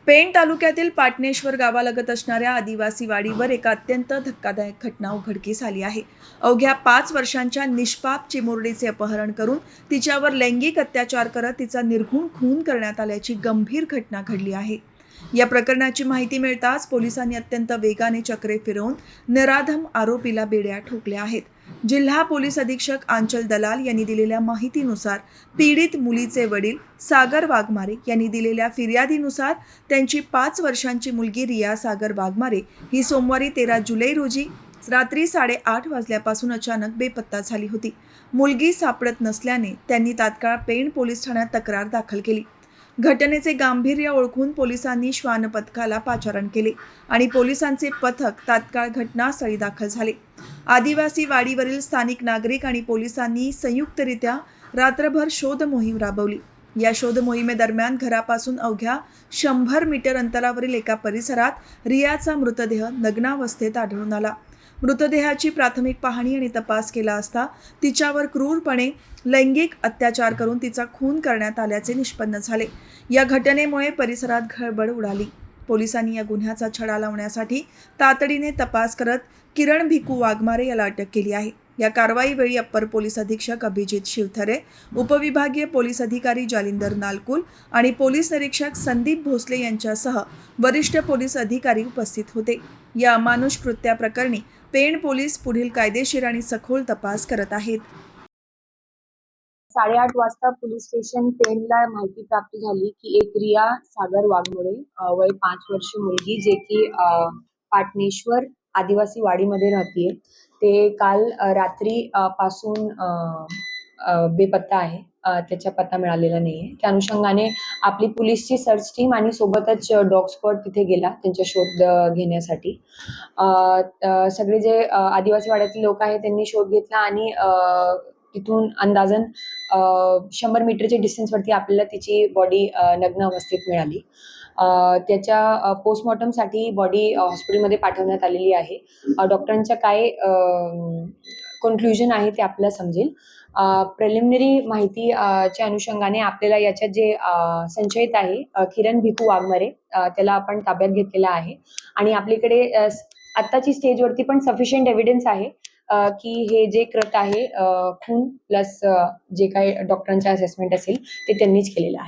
पेण तालुक्यातील पाटणेश्वर गावालगत असणाऱ्या आदिवासी वाडीवर एक अत्यंत धक्कादायक घटना उघडकीस आली आहे. अवघ्या 5 वर्षांच्या निष्पाप चिमुरडीचे अपहरण करून तिच्यावर लैंगिक अत्याचार करत तिचा निर्घृण खून करण्यात आल्याची गंभीर घटना घडली आहे. या प्रकरणाची माहिती मिळताच पोलिसांनी अत्यंत वेगाने चक्रे फिरवून नराधम आरोपीला बेड्या ठोकल्या आहेत. जिल्हा पोलीस अधीक्षक आंचल दलाल यांनी दिलेल्या माहितीनुसार पीडित मुलीचे वडील सागर वाघमारे यांनी दिलेल्या फिर्यादीनुसार त्यांची 5 वर्षांची मुलगी रिया सागर वाघमारे ही सोमवारी 13 जुलै रोजी रात्री 8:30 वाजल्यापासून अचानक बेपत्ता झाली होती. मुलगी सापडत नसल्याने त्यांनी तात्काळ पेण पोलीस ठाण्यात तक्रार दाखल केली. घटनेचे गांभीर्य ओळखून पोलिसांनी श्वान पथकाला पाचारण केले आणि पोलिसांचे पथक तात्काळ घटनास्थळी दाखल झाले. आदिवासी वाडीवरील स्थानिक नागरिक आणि पोलिसांनी संयुक्तरित्या रात्रभर शोध मोहीम राबवली. या शोध मोहिमेदरम्यान घरापासून अवघ्या 100 मीटर अंतरावरील एका परिसरात रियाचा मृतदेह नग्नावस्थेत आढळून आला. मृतदेहाची प्राथमिक पाहणी आणि तपास केला असता तिच्यावर क्रूरपणे लैंगिक अत्याचार करून तिचा खून करण्यात आल्याचे निष्पन्न झाले. या घटनेमुळे परिसरात खळबळ उडाली. पोलिसांनी या गुन्ह्याचा छडा लावण्यासाठी तातडीने तपास करत किरण भिकू वाघमारे याला अटक केली आहे. या कारवाईवेळी अप्पर पोलीस अधीक्षक अभिजित शिवथरे, उपविभागीय पोलीस अधिकारी जालिंदर नालकुल आणि पोलीस निरीक्षक संदीप भोसले यांच्यासह वरिष्ठ पोलीस अधिकारी उपस्थित होते. या अमानुष कृत्याप्रकरणी पेण पोलीस पुढील कायदेशीर आणि सखोल तपास करत आहेत. 8:30 वाजता पोलीस स्टेशन पेणला माहिती प्राप्त झाली की एक रिया सागर वाघमोडे वय 5 वर्ष मुलगी जे की पाटणेश्वर आदिवासी वाडीमध्ये राहतीये, ते काल रात्री पासून बेपत्ता आहे. त्याचा पत्ता मिळालेला नाहीये. त्या अनुषंगाने आपली पोलीसची सर्च टीम आणि सोबतच डॉग स्क्वॉड तिथे गेला त्यांचा शोध घेण्यासाठी. सगळे जे आदिवासी वाड्यातील लोक आहेत त्यांनी शोध घेतला आणि तिथून अंदाजन 100 मीटरच्या डिस्टन्सवरती आपल्याला तिची बॉडी नग्न अवस्थेत मिळाली. त्याच्या पोस्टमॉर्टमसाठी बॉडी हॉस्पिटलमध्ये पाठवण्यात आलेली आहे. डॉक्टरांच्या काय कन्क्लुजन आहे ते आपल्याला समजेल. प्रिलिमिनरी माहिती च्या अनुषंगाने आपल्याला याच्यात जे संशयित आहे किरण भिकू वाघमारे त्याला आपण ताब्यात घेतलेला आहे आणि आपल्याकडे आत्ताची स्टेजवरती पण सफिशियंट एव्हिडन्स आहे की हे जे कृत्य आहे खून प्लस जे काही डॉक्टरांचे असेसमेंट असेल ते त्यांनीच केलेलं आहे.